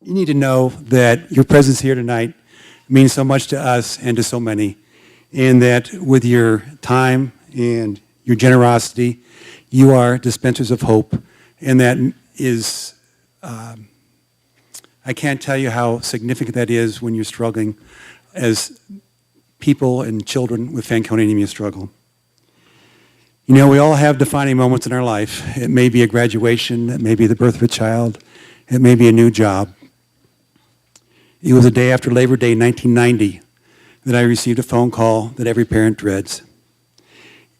You need to know that your presence here tonight means so much to us and to so many, and that with your time and your generosity, you are dispensers of hope, and that is, I can't tell you how significant that is when you're struggling as people and children with Fanconi anemia struggle. You know, we all have defining moments in our life. It may be a graduation, it may be the birth of a child, it may be a new job. It was a day after Labor Day 1990 that I received a phone call that every parent dreads.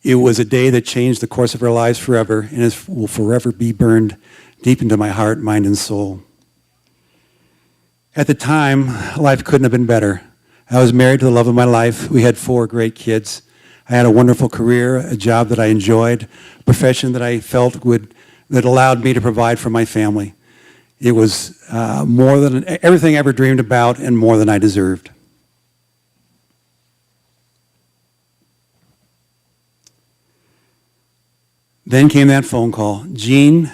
It was a day that changed the course of our lives forever and will forever be burned deep into my heart, mind, and soul. At the time, life couldn't have been better. I was married to the love of my life. We had 4 great kids. I had a wonderful career, a job that I enjoyed, a profession that I felt that allowed me to provide for my family. It was more than everything I ever dreamed about and more than I deserved. Then came that phone call. Jean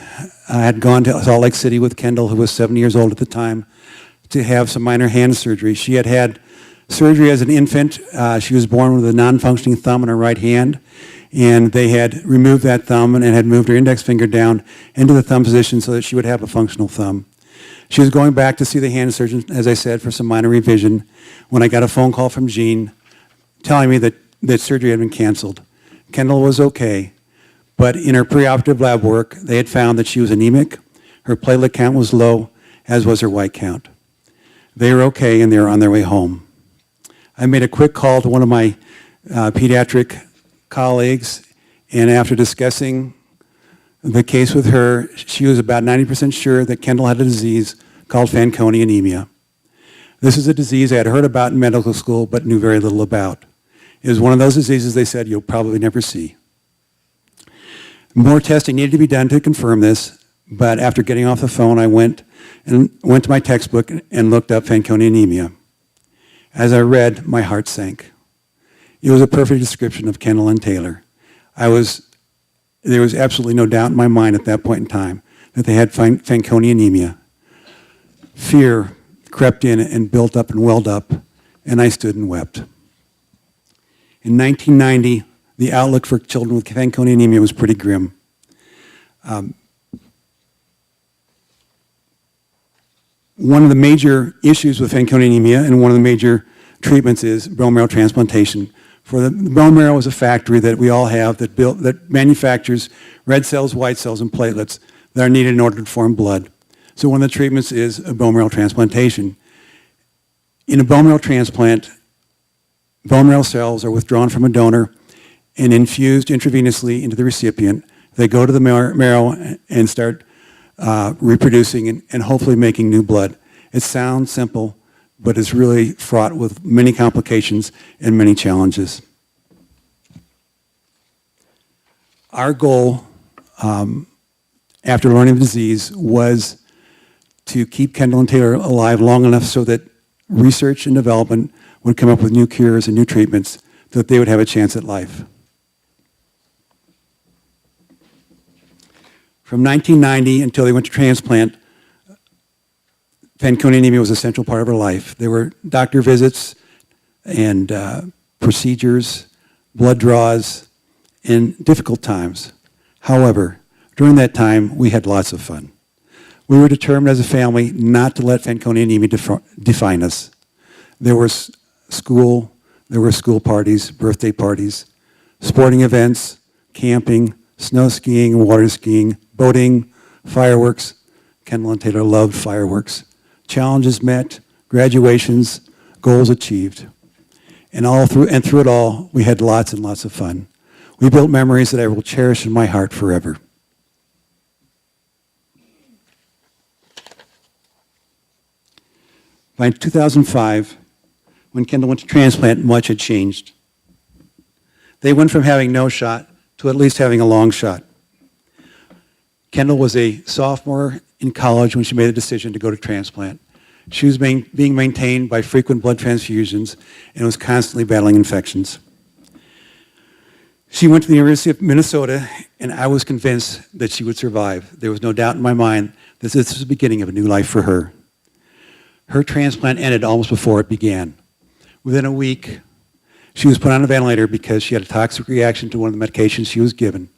had gone to Salt Lake City with Kendall, who was 7 years old at the time, to have some minor hand surgery. She had had surgery as an infant. She was born with a non-functioning thumb in her right hand, and they had removed that thumb and had moved her index finger down into the thumb position so that she would have a functional thumb. She was going back to see the hand surgeon, as I said, for some minor revision, when I got a phone call from Jean telling me that surgery had been canceled. Kendall was okay, but in her preoperative lab work, they had found that she was anemic, her platelet count was low, as was her white count. They were okay, and they were on their way home. I made a quick call to one of my pediatric colleagues, and after discussing the case with her, she was about 90% sure that Kendall had a disease called Fanconi anemia. This is a disease I had heard about in medical school but knew very little about. It was one of those diseases they said you'll probably never see. More testing needed to be done to confirm this, but after getting off the phone, I went to my textbook and looked up Fanconi anemia. As I read, my heart sank. It was a perfect description of Kendall and Taylor. There was absolutely no doubt in my mind at that point in time that they had Fanconi anemia. Fear crept in and built up and welled up, and I stood and wept. In 1990, the outlook for children with Fanconi anemia was pretty grim. One of the major issues with Fanconi anemia and one of the major treatments is bone marrow transplantation. For the bone marrow is a factory that we all have that manufactures red cells, white cells, and platelets that are needed in order to form blood. So one of the treatments is a bone marrow transplantation. In a bone marrow transplant, bone marrow cells are withdrawn from a donor and infused intravenously into the recipient. They go to the marrow and start reproducing and hopefully making new blood. It sounds simple, but it's really fraught with many complications and many challenges. Our goal, after learning the disease, was to keep Kendall and Taylor alive long enough so that research and development would come up with new cures and new treatments so that they would have a chance at life. From 1990 until they went to transplant, Fanconi anemia was a central part of her life. There were doctor visits and procedures, blood draws, and difficult times. However, during that time, we had lots of fun. We were determined as a family not to let Fanconi anemia define us. There were school parties, birthday parties, sporting events, camping, snow skiing, water skiing, boating, fireworks. Kendall and Taylor loved fireworks. Challenges met, graduations, goals achieved. And through it all, we had lots and lots of fun. We built memories that I will cherish in my heart forever. By 2005, when Kendall went to transplant, much had changed. They went from having no shot to at least having a long shot. Kendall was a sophomore in college when she made the decision to go to transplant. She was being maintained by frequent blood transfusions and was constantly battling infections. She went to the University of Minnesota, and I was convinced that she would survive. There was no doubt in my mind that this was the beginning of a new life for her. Her transplant ended almost before it began. Within a week, she was put on a ventilator because she had a toxic reaction to one of the medications she was given.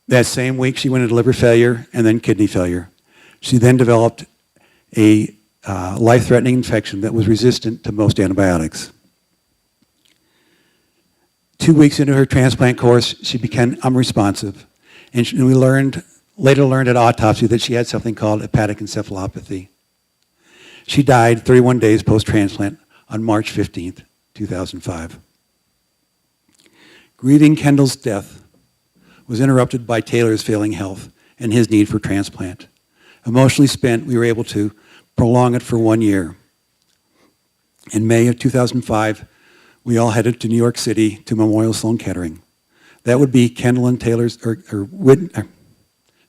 That same week, she went into liver failure and then kidney failure. She then developed a life-threatening infection that was resistant to most antibiotics. 2 weeks into her transplant course, she became unresponsive, and we later learned at autopsy that she had something called hepatic encephalopathy. She died 31 days post-transplant on March 15th, 2005. Grieving Kendall's death was interrupted by Taylor's failing health and his need for transplant. Emotionally spent, we were able to prolong it for 1 year. In May of 2005, we all headed to New York City to Memorial Sloan Kettering. That would be Kendall and Taylor's,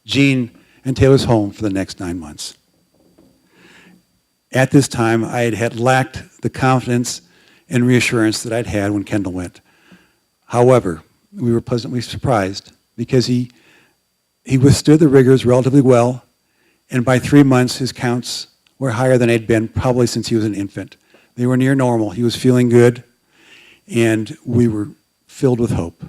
Jean and Taylor's home for the next 9 months. At this time, I had lacked the confidence and reassurance that I'd had when Kendall went. However, we were pleasantly surprised because he withstood the rigors relatively well, and by 3 months, his counts were higher than they'd been probably since he was an infant. They were near normal. He was feeling good, and we were filled with hope.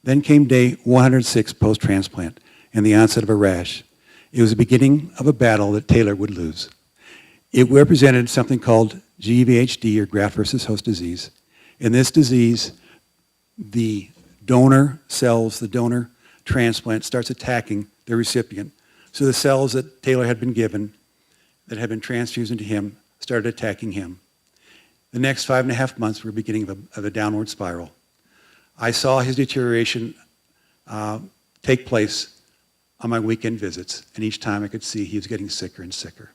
Then came day 106 post-transplant and the onset of a rash. It was the beginning of a battle that Taylor would lose. It represented something called GVHD, or graft versus host disease. In this disease, the donor cells, the donor transplant starts attacking the recipient. So the cells that Taylor had been given, that had been transfused into him, started attacking him. The next 5.5 months were the beginning of a downward spiral. I saw his deterioration take place on my weekend visits, and each time I could see he was getting sicker and sicker.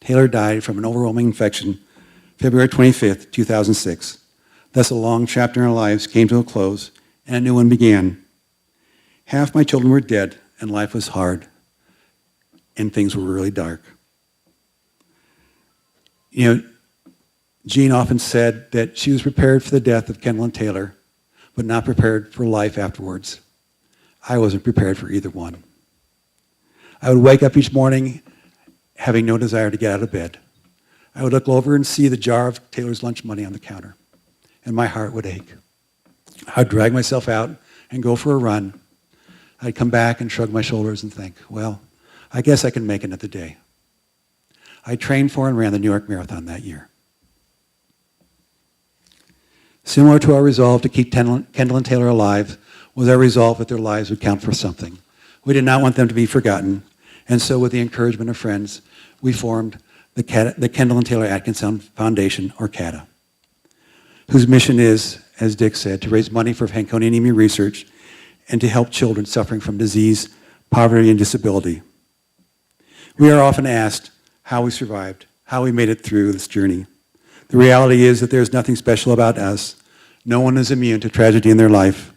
Taylor died from an overwhelming infection February 25th, 2006. Thus, a long chapter in our lives came to a close, and a new one began. Half my children were dead, and life was hard, and things were really dark. You know, Jean often said that she was prepared for the death of Kendall and Taylor, but not prepared for life afterwards. I wasn't prepared for either one. I would wake up each morning having no desire to get out of bed. I would look over and see the jar of Taylor's lunch money on the counter, and my heart would ache. I'd drag myself out and go for a run. I'd come back and shrug my shoulders and think, well, I guess I can make another day. I trained for and ran the New York Marathon that year. Similar to our resolve to keep Kendall and Taylor alive was our resolve that their lives would count for something. We did not want them to be forgotten, and so with the encouragement of friends, we formed the Kendall and Taylor Atkinson Foundation, or CATA, whose mission is, as Dick said, to raise money for Fanconi anemia research and to help children suffering from disease, poverty, and disability. We are often asked how we survived, how we made it through this journey. The reality is that there's nothing special about us. No one is immune to tragedy in their life.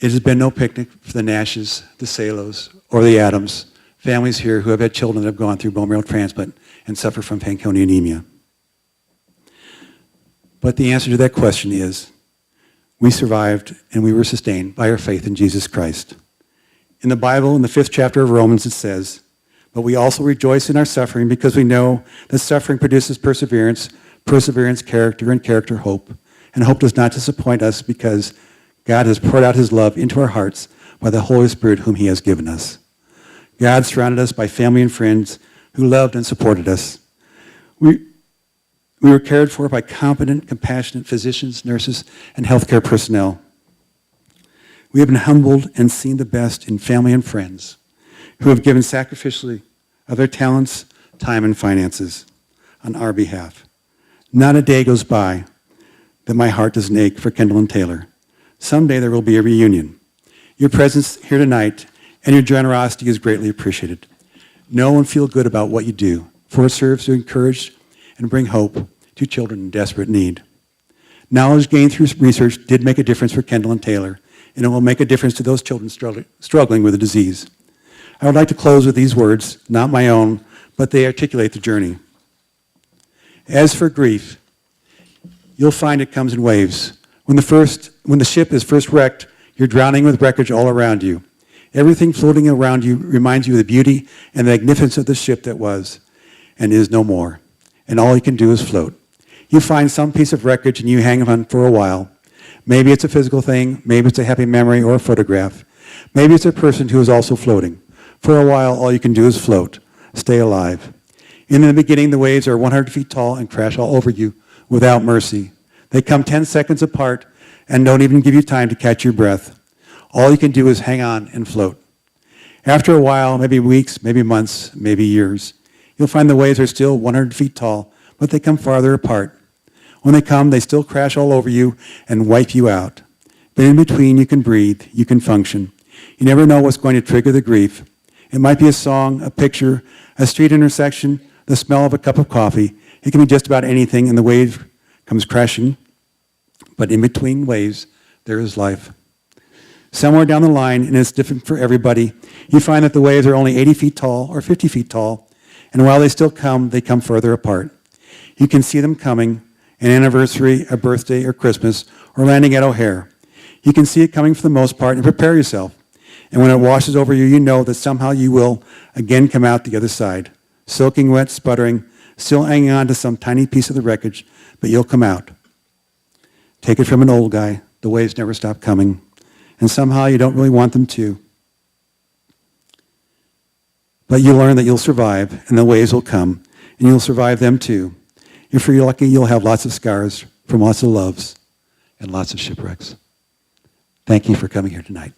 It has been no picnic for the Nashes, the Salos, or the Adams, families here who have had children that have gone through bone marrow transplant and suffer from Fanconi anemia. But the answer to that question is, we survived and we were sustained by our faith in Jesus Christ. In the Bible, in the 5th chapter of Romans, it says, but we also rejoice in our suffering because we know that suffering produces perseverance, perseverance, character, and character, hope. And hope does not disappoint us because God has poured out his love into our hearts by the Holy Spirit whom he has given us. God surrounded us by family and friends who loved and supported us. We were cared for by competent, compassionate physicians, nurses, and healthcare personnel. We have been humbled and seen the best in family and friends who have given sacrificially of their talents, time, and finances on our behalf. Not a day goes by that my heart doesn't ache for Kendall and Taylor. Someday there will be a reunion. Your presence here tonight and your generosity is greatly appreciated. Know and feel good about what you do, for it serves to encourage and bring hope to children in desperate need. Knowledge gained through research did make a difference for Kendall and Taylor, and it will make a difference to those children struggling with the disease. I would like to close with these words, not my own, but they articulate the journey. As for grief, you'll find it comes in waves. When the ship is first wrecked, you're drowning with wreckage all around you. Everything floating around you reminds you of the beauty and the magnificence of the ship that was and is no more. And all you can do is float. You find some piece of wreckage and you hang on for a while. Maybe it's a physical thing, maybe it's a happy memory or a photograph. Maybe it's a person who is also floating. For a while, all you can do is float, stay alive. In the beginning, the waves are 100 feet tall and crash all over you without mercy. They come 10 seconds apart and don't even give you time to catch your breath. All you can do is hang on and float. After a while, maybe weeks, maybe months, maybe years, you'll find the waves are still 100 feet tall, but they come farther apart. When they come, they still crash all over you and wipe you out. But in between, you can breathe, you can function. You never know what's going to trigger the grief. It might be a song, a picture, a street intersection, the smell of a cup of coffee. It can be just about anything, and the wave comes crashing. But in between waves, there is life. Somewhere down the line, and it's different for everybody, you find that the waves are only 80 feet tall or 50 feet tall, and while they still come, they come further apart. You can see them coming, an anniversary, a birthday, or Christmas, or landing at O'Hare. You can see it coming for the most part, and prepare yourself. And when it washes over you, you know that somehow you will again come out the other side, soaking wet, sputtering, still hanging on to some tiny piece of the wreckage, but you'll come out. Take it from an old guy, the waves never stop coming. And somehow you don't really want them to. But you learn that you'll survive, and the waves will come, and you'll survive them too. If you're lucky, you'll have lots of scars from lots of loves and lots of shipwrecks. Thank you for coming here tonight.